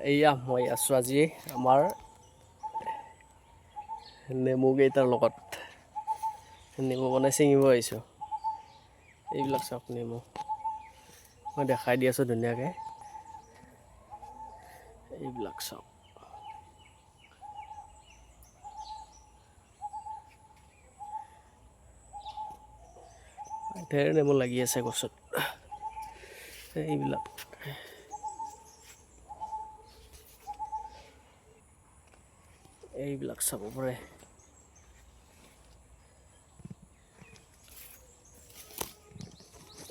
এইয়া মই আছোঁ আজি আমাৰ নেমু কেইটাৰ লগত নেমু বনাই ছিঙিব আহিছোঁ। এইবিলাক চাওক নেমু মই দেখাই দি আছোঁ ধুনীয়াকৈ। এইবিলাক চাওক ঢেৰ নেমু লাগি আছে গছত। এইবিলাক এইবিলাক চাব পাৰে।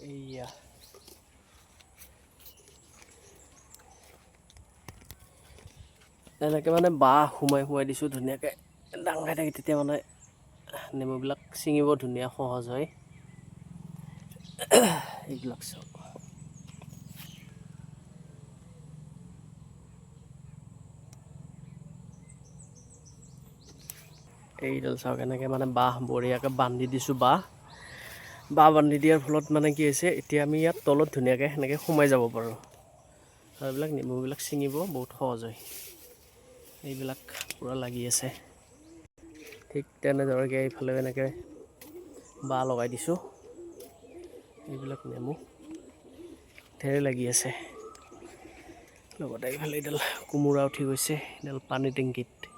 এইয়া এনেকৈ মানে বাঁহ সোমাই দিছোঁ ধুনীয়াকৈ ডাঙৰ হৈ থাকে, তেতিয়া মানে নেমুবিলাক ছিঙিব ধুনীয়া সহজ হয়। এইবিলাক চাওক এইডাল চাওক এনেকৈ মানে বাঁহ বঢ়িয়াকৈ বান্ধি দিছোঁ। বাঁহ বান্ধি দিয়াৰ ফলত মানে কি হৈছে, এতিয়া আমি ইয়াত তলত ধুনীয়াকৈ সেনেকৈ সোমাই যাব পাৰোঁ আৰু এইবিলাক নেমুবিলাক ছিঙিব বহুত সহজ হয়। এইবিলাক পূৰা লাগি আছে। ঠিক তেনেদৰে এইফালেও এনেকৈ বাঁহ লগাই দিছোঁ। এইবিলাক নেমু ঢেৰ লাগি আছে। লগতে এইফালে এডাল কোমোৰা উঠি গৈছে, এডাল পানী টেংকিত।